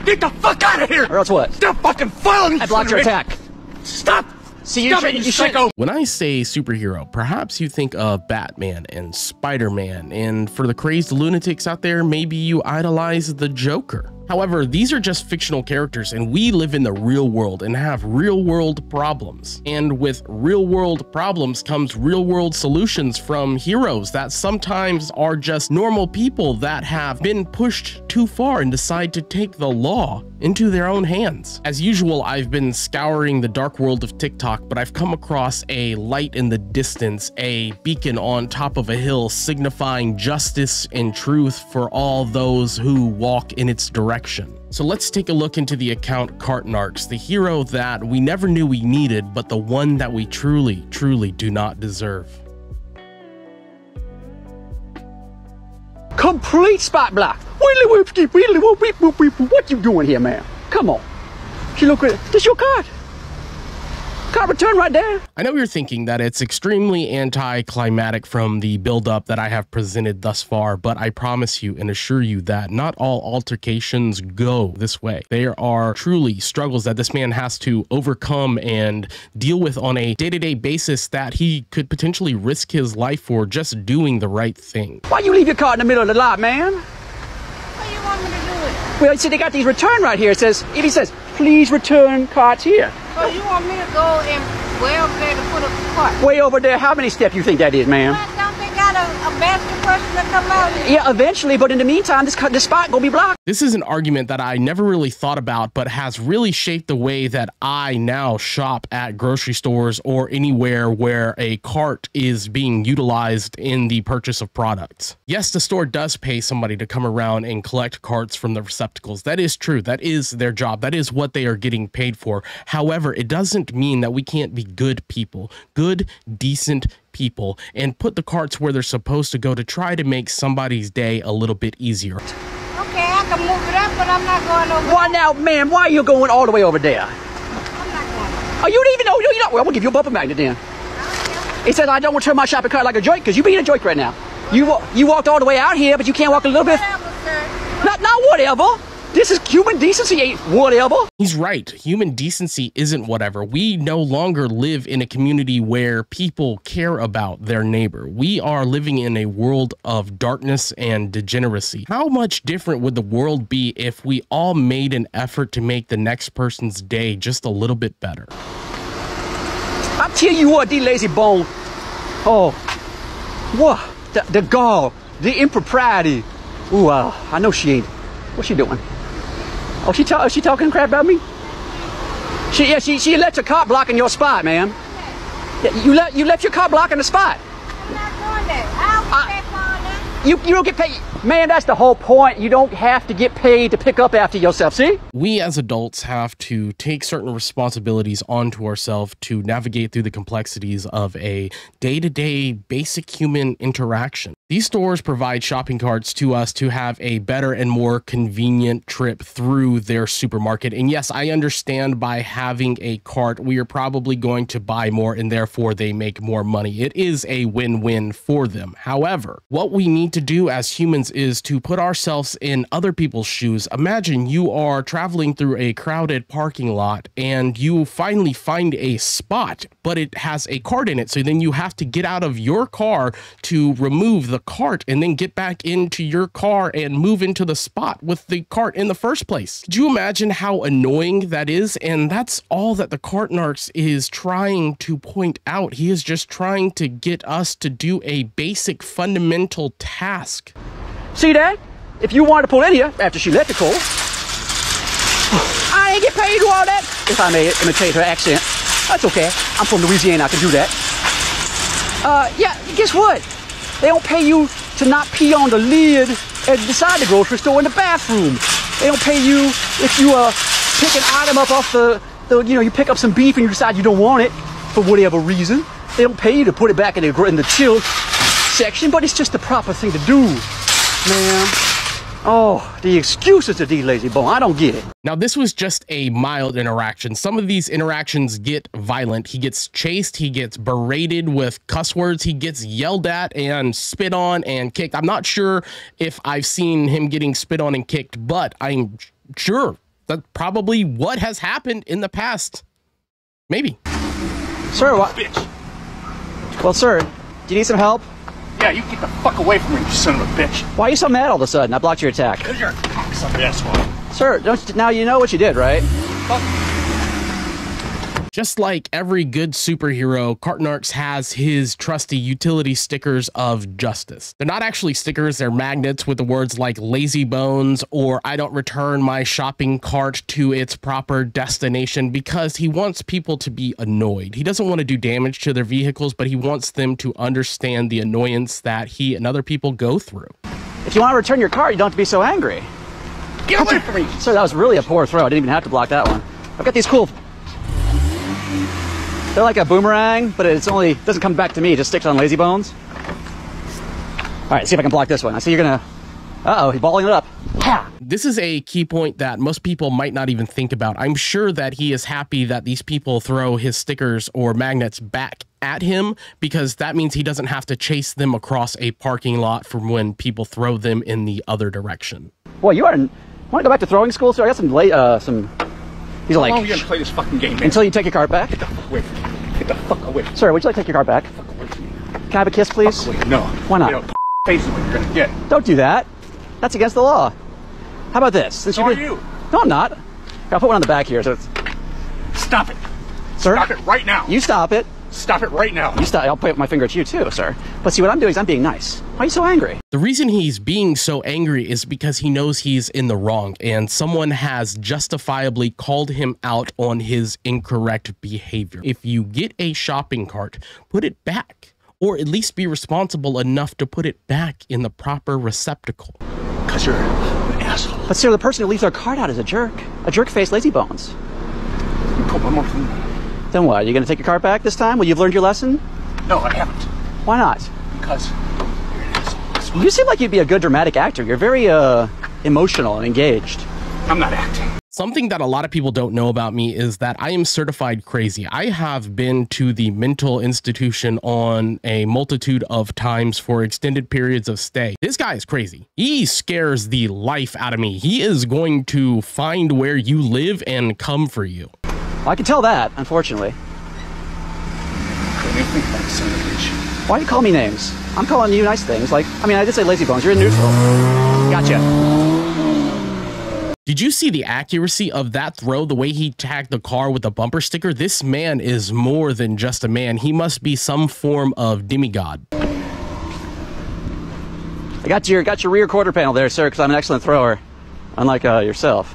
Get the fuck out of here! Or else what? Stop fucking following me! I blocked your attack. Stop! See, Stop it, you psycho! When I say superhero, perhaps you think of Batman and Spider-Man, and for the crazed lunatics out there, maybe you idolize the Joker. However, these are just fictional characters, and we live in the real world and have real world problems. And with real world problems comes real world solutions from heroes that sometimes are just normal people that have been pushed too far and decide to take the law into their own hands. As usual, I've been scouring the dark world of TikTok, but I've come across a light in the distance, a beacon on top of a hill signifying justice and truth for all those who walk in its direction. So let's take a look into the account Cart Narcs, the hero that we never knew we needed, but the one that we truly, truly do not deserve. Complete spot block. What you doing here, man? Come on. She look good. This your card. Card return right there. I know you're thinking that it's extremely anticlimactic from the build-up that I have presented thus far, but I promise you and assure you that not all altercations go this way. There are truly struggles that this man has to overcome and deal with on a day-to-day basis that he could potentially risk his life for just doing the right thing. Why you leave your card in the middle of the lot, man? How you want me to do it? Well, see, they got these return right here. It says, if he says, please return cards here. So you want me to go and way over there to put up the cart? Way over there, how many steps you think that is, ma'am? Don't they got a basket person to come out? Yeah, eventually, but in the meantime, this spot gonna be blocked. This is an argument that I never really thought about, but has really shaped the way that I now shop at grocery stores or anywhere where a cart is being utilized in the purchase of products. Yes, the store does pay somebody to come around and collect carts from the receptacles. That is true. That is their job. That is what they are getting paid for. However, it doesn't mean that we can't be good people, good, decent people, and put the carts where they're supposed to go to try to make somebody's day a little bit easier. Okay, I can move it up, but I'm not going over Why now, ma'am? Why are you going all the way over there? I'm not going. Oh, you don't even know. You're not. Well, I'm gonna give you a bumper magnet then. It says I don't return my shopping cart like a joke because you being a joke right now. You walked all the way out here, but you can't walk a little bit. Whatever, sir. Not whatever. This is human decency, ain't whatever. He's right. Human decency isn't whatever. We no longer live in a community where people care about their neighbor. We are living in a world of darkness and degeneracy. How much different would the world be if we all made an effort to make the next person's day just a little bit better? I tell you what, the lazy bone. Oh, what? The gall, the impropriety. Ooh, I know she ain't. What's she doing? Oh, she talking crap about me? She left your car blocking your spot, ma'am. Yeah, you left your car blocking the spot. I'm not doing that. I'll get back on that. You don't get paid. Man, that's the whole point. You don't have to get paid to pick up after yourself, see? We as adults have to take certain responsibilities onto ourselves to navigate through the complexities of a day-to-day basic human interaction. These stores provide shopping carts to us to have a better and more convenient trip through their supermarket. And yes, I understand by having a cart, we are probably going to buy more and therefore they make more money. It is a win-win for them. However, what we need to do as humans is to put ourselves in other people's shoes. Imagine you are traveling through a crowded parking lot and you finally find a spot, but it has a cart in it. So then you have to get out of your car to remove the cart and then get back into your car and move into the spot with the cart in the first place. Could you imagine how annoying that is? And that's all that the Cart Narcs is trying to point out. He is just trying to get us to do a basic fundamental task. See that? If you wanted to pull in here after she left the coal, I ain't get paid to do all that. If I may imitate her accent, that's okay. I'm from Louisiana, I can do that. Yeah, guess what? They don't pay you to not pee on the lid beside the grocery store in the bathroom. They don't pay you if you pick an item up off you pick up some beef and you decide you don't want it for whatever reason. They don't pay you to put it back in the chill section, but it's just the proper thing to do. Man, oh, the excuses of these lazy bone, I don't get it. Now, this was just a mild interaction. Some of these interactions get violent. He gets chased, he gets berated with cuss words, he gets yelled at and spit on and kicked. I'm not sure if I've seen him getting spit on and kicked, but I'm sure That's probably what has happened in the past. Maybe. Sir, what? Bitch. Well, sir, do you need some help? Yeah, you get the fuck away from me, you son of a bitch. Why are you so mad all of a sudden? I blocked your attack. Because you're a cocksucker, asshole. Sir, now you know what you did, right? Just like every good superhero, Cart Narcs has his trusty utility stickers of justice. They're not actually stickers, they're magnets with the words like lazy bones or I don't return my shopping cart to its proper destination, because he wants people to be annoyed. He doesn't want to do damage to their vehicles, but he wants them to understand the annoyance that he and other people go through. If you want to return your car, you don't have to be so angry. Get away from me. Sir, that was really a poor throw. I didn't even have to block that one. I've got these cool... They're like a boomerang, but it doesn't come back to me. It just sticks on lazy bones. All right, see if I can block this one. I see you're gonna... Uh-oh, he's balling it up. Ha! This is a key point that most people might not even think about. I'm sure that he is happy that these people throw his stickers or magnets back at him, because that means he doesn't have to chase them across a parking lot from when people throw them in the other direction. Boy, you are... Want to go back to throwing school, sir? I got some... These are like... How long are you gonna play this fucking game, man? Until you take your cart back. Get the fuck away from me. Get the fuck away from me. Sir, would you like to take your cart back? Get the fuck away from me. Can I have a kiss, please? Fuck away. No. Why not? You know, face is what you're gonna get. Don't do that. That's against the law. How about this? Since So are you. No, I'm not. I'll put one on the back here. So it's... Stop it. Sir? Stop it right now. You stop it. Stop it right now. You stop. I'll point my finger at you too, sir. But see, what I'm doing is I'm being nice. Why are you so angry? The reason he's being so angry is because he knows he's in the wrong, and someone has justifiably called him out on his incorrect behavior. If you get a shopping cart, put it back, or at least be responsible enough to put it back in the proper receptacle. Because you're an asshole. But sir, the person who leaves their cart out is a jerk. A jerk-faced lazy bones. You put one more thing. Then what? Are you going to take your cart back this time? Well, you've learned your lesson? No, I haven't. Why not? Because you're an asshole. That's why. You seem like you'd be a good dramatic actor. You're very emotional and engaged. I'm not acting. Something that a lot of people don't know about me is that I am certified crazy. I have been to the mental institution on a multitude of times for extended periods of stay. This guy is crazy. He scares the life out of me. He is going to find where you live and come for you. Well, I can tell that, unfortunately. Why do you call me names? I'm calling you nice things. Like, I mean, I did say lazy bones. You're in neutral. Gotcha. Did you see the accuracy of that throw, the way he tagged the car with a bumper sticker? This man is more than just a man. He must be some form of demigod. I got your rear quarter panel there, sir, because I'm an excellent thrower, unlike yourself.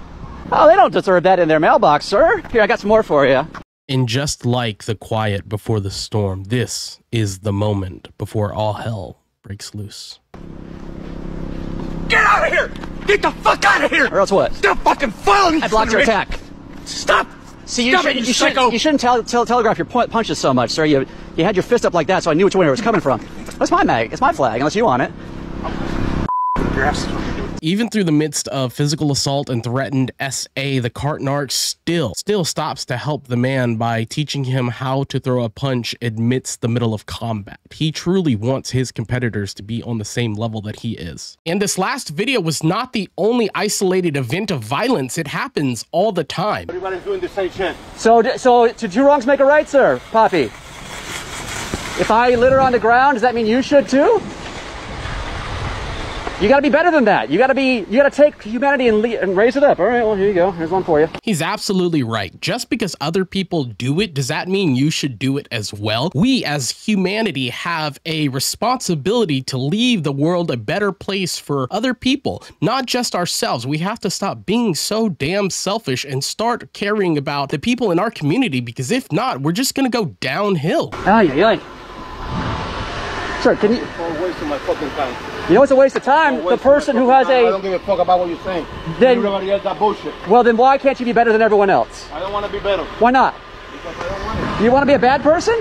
Oh, they don't deserve that in their mailbox, sir. Here, I got some more for you. And just like the quiet before the storm, this is the moment before all hell breaks loose. Get out of here! Get the fuck out of here! Or else what? Stop fucking following me! I blocked your attack. Stop! See, you, Stop it, you psycho! You shouldn't telegraph your punches so much, sir. You had your fist up like that, so I knew which way it was coming from. That's my mag. It's my flag, unless you want it. You're absolutely doing it. Even through the midst of physical assault and threatened SA, the Cart Narcs still stops to help the man by teaching him how to throw a punch amidst the middle of combat. He truly wants his competitors to be on the same level that he is. And this last video was not the only isolated event of violence. It happens all the time. Everybody's doing the same shit. So to two wrongs make a right, sir, Poppy. If I litter on the ground, does that mean you should too? You gotta be better than that. You gotta take humanity and raise it up. All right, well, here you go. Here's one for you. He's absolutely right. Just because other people do it, does that mean you should do it as well? We as humanity have a responsibility to leave the world a better place for other people, not just ourselves. We have to stop being so damn selfish and start caring about the people in our community, because if not, we're just gonna go downhill. Ay. Sir, can you... Don't waste my fucking time. You know it's a waste of time? The person who has I don't give a fuck about what you're saying. Then... Everybody else that bullshit. Well, then why can't you be better than everyone else? I don't want to be better. Why not? Because I don't want it. You want to be a bad person?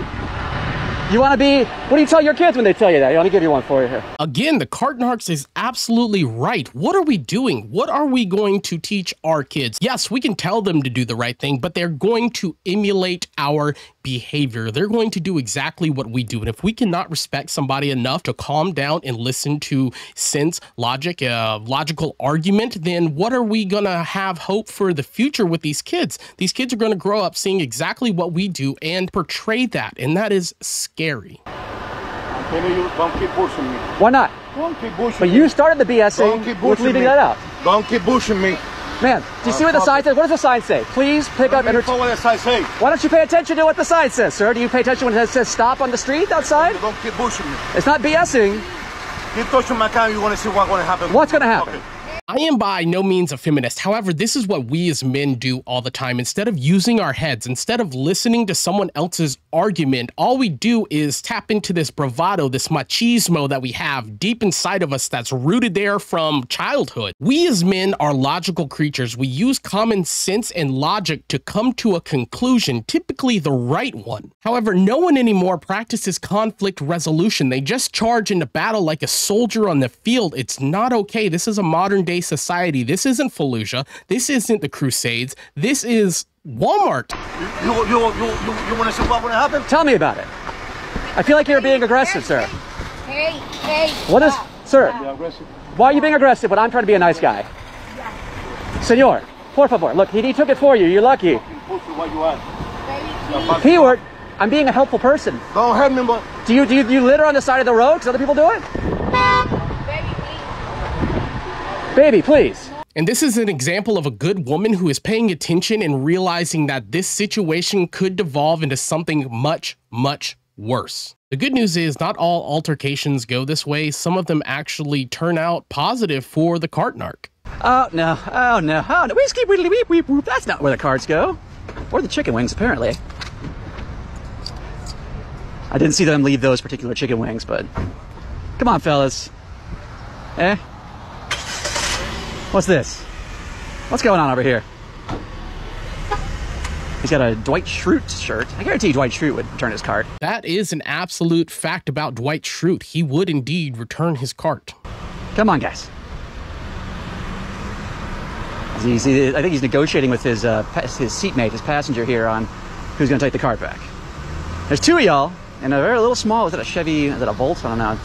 You want to be... What do you tell your kids when they tell you that? Let me give you one for you here. Again, the Cart Narcs is absolutely right. What are we doing? What are we going to teach our kids? Yes, we can tell them to do the right thing, but they're going to emulate our behavior, they're going to do exactly what we do. And if we cannot respect somebody enough to calm down and listen to sense, logic, logical argument, then what are we going to have hope for the future with these kids? These kids are going to grow up seeing exactly what we do and portray that. And that is scary. I'm telling you, don't keep pushing me. Why not? Don't keep pushing But me. you started the BSing Don't keep with pushing leaving me. that out. Don't keep pushing me. Man, do you see what the sign says? What does the sign say? Please pick up and return. What does I say? Why don't you pay attention to what the sign says, sir? Do you pay attention when it says stop on the street outside? Don't keep pushing me. It's not BSing. Keep touching my car, you want to see what's going to happen. What's going to happen? Okay. I am by no means a feminist. However, this is what we as men do all the time. Instead of using our heads, instead of listening to someone else's argument, all we do is tap into this bravado, this machismo that we have deep inside of us that's rooted there from childhood. We as men are logical creatures. We use common sense and logic to come to a conclusion, typically the right one. However, no one anymore practices conflict resolution. They just charge into battle like a soldier on the field. It's not okay. This is a modern day society. This isn't Fallujah. This isn't the Crusades. This is Walmart. You want to see what's going to happen? Tell me about it. I feel like you're being aggressive, sir. Hey. What is, sir? Be aggressive. Why are you being aggressive when I'm trying to be a nice guy? Senor, por favor. Look, he took it for you. You're lucky. Push you what you want. Keyword, I'm being a helpful person. Don't hurt me, but Do you litter on the side of the road because other people do it? Baby, please. And this is an example of a good woman who is paying attention and realizing that this situation could devolve into something much, much worse. The good news is not all altercations go this way. Some of them actually turn out positive for the Cart Narc. Oh, no. Oh, no. Oh, no. Whiskey, widdly, weep, weep, whoop. That's not where the carts go. Or the chicken wings, apparently. I didn't see them leave those particular chicken wings, but... Come on, fellas. Eh? What's this? What's going on over here? He's got a Dwight Schrute shirt. I guarantee Dwight Schrute would return his cart. That is an absolute fact about Dwight Schrute. He would indeed return his cart. Come on, guys. I think he's negotiating with his seatmate, his passenger here, on who's going to take the cart back. There's two of y'all, and a very little small. Is it a Chevy? Is it a Volt? I don't know.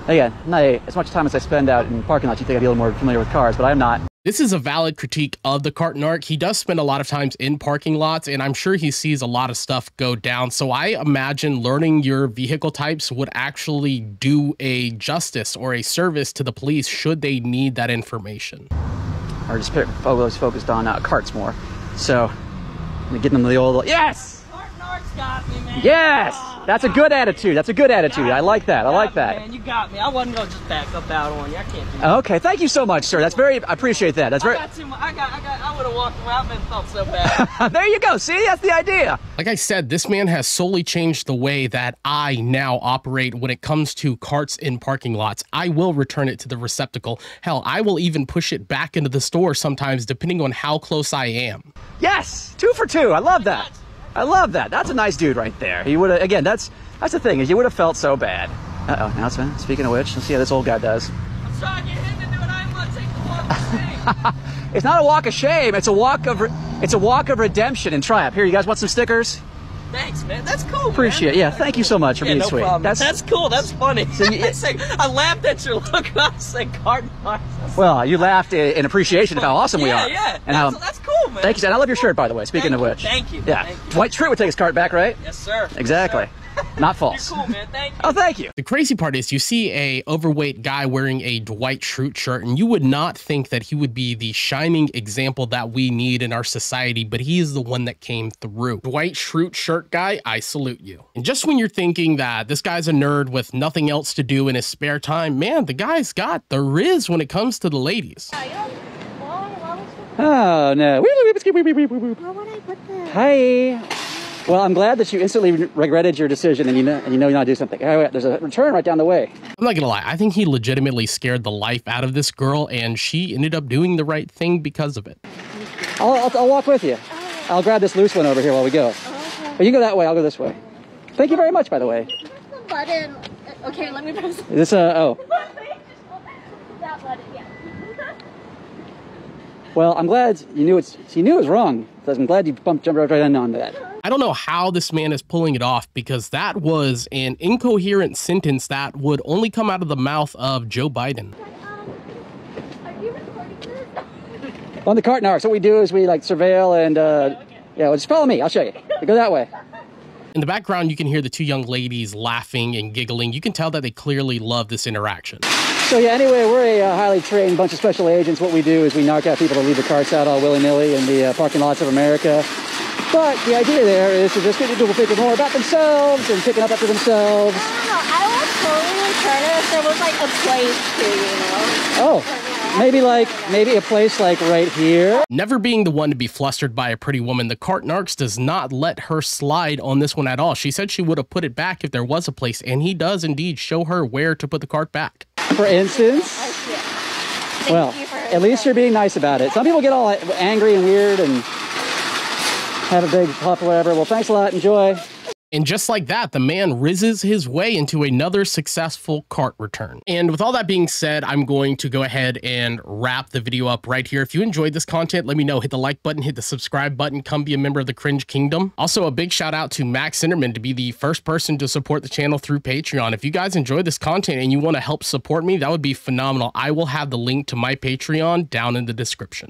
Again, not as much time as I spend out in parking lots, you think I'd be a little more familiar with cars, but I'm not. This is a valid critique of the Cart Narc. He does spend a lot of times in parking lots, and I'm sure he sees a lot of stuff go down. So I imagine learning your vehicle types would actually do a justice or a service to the police should they need that information. Or just always focused on carts more. So, I'm getting them the old, yes! Cart Narcs got me, man. Yes! That's a good attitude. That's a good attitude. I like that. I like that. Man, you got me. I wasn't gonna just back up out on you. I can't do that. Okay, thank you so much, sir. That's very, I appreciate that. That's very. I would have walked around and felt so bad. There you go. See, that's the idea. Like I said, this man has solely changed the way that I now operate when it comes to carts in parking lots. I will return it to the receptacle. Hell, I will even push it back into the store sometimes, depending on how close I am. Yes, 2 for 2. I love that. I love that. That's a nice dude right there. He would have, again, that's the thing, is you would have felt so bad. Uh-oh, now it's, speaking of which, let's see how this old guy does. I'm trying to get him to do it. I ain't gonna take the walk of shame. It's not a walk of shame. It's a walk of redemption and triumph. Here, you guys want some stickers? Thanks, man. That's cool. Appreciate it. Yeah, thank you so much for being no sweet. Problem. That's cool. That's funny. So you, I laughed at your look and I said, Cart Narcs. Well, you laughed in appreciation of how awesome we are. Yeah, and how, that's cool, man. Thank you, and I love your shirt, by the way. Speaking of which. Thank you. Yeah. Thank you. Dwight Schrute would take his cart back, right? Yes, sir. Exactly. Yes, sir. Not false. You're cool, man. Thank you. Oh, thank you. The crazy part is you see a overweight guy wearing a Dwight Schrute shirt, and you would not think that he would be the shining example that we need in our society, but he is the one that came through. Dwight Schrute shirt guy, I salute you. And just when you're thinking that this guy's a nerd with nothing else to do in his spare time, man, the guy's got the riz when it comes to the ladies. Oh, no. Where would I put this? Hi. Well, I'm glad that you instantly regretted your decision and you know you not to do something. Oh, there's a return right down the way. I'm not gonna lie, I think he legitimately scared the life out of this girl, and she ended up doing the right thing because of it. I'll walk with you. I'll grab this loose one over here while we go. Okay. But you go that way, I'll go this way. Thank you very much, by the way. Press the button. Okay, let me press Is this oh. that button, yeah. Well, I'm glad you knew it was wrong. So I'm glad you jumped right in on that. I don't know how this man is pulling it off, because that was an incoherent sentence that would only come out of the mouth of Joe Biden. Are you recording this? On the Cart Narcs, what we do is we like surveil and yeah, well, just follow me. I'll show you. We go that way. In the background, you can hear the two young ladies laughing and giggling. You can tell that they clearly love this interaction. So yeah, anyway, we're a highly trained bunch of special agents. What we do is we knock out people that leave the carts out all willy-nilly in the parking lots of America. But the idea there is to just get people thinking more about themselves and picking up after themselves. I would totally return it if there was like a place to, you know? Oh. Maybe a place like right here. Never being the one to be flustered by a pretty woman, the Cart Narcs does not let her slide on this one at all. She said she would have put it back if there was a place, and he does indeed show her where to put the cart back. For instance, well, at least you're being nice about it. Some people get all angry and weird and have a big huff or whatever. Well, thanks a lot. Enjoy. And just like that, the man rizzes his way into another successful cart return. And with all that being said, I'm going to go ahead and wrap the video up right here. If you enjoyed this content, let me know. Hit the like button, hit the subscribe button, come be a member of the Cringe Kingdom. Also, a big shout out to Max Sinnerman to be the first person to support the channel through Patreon. If you guys enjoyed this content and you want to help support me, that would be phenomenal. I will have the link to my Patreon down in the description.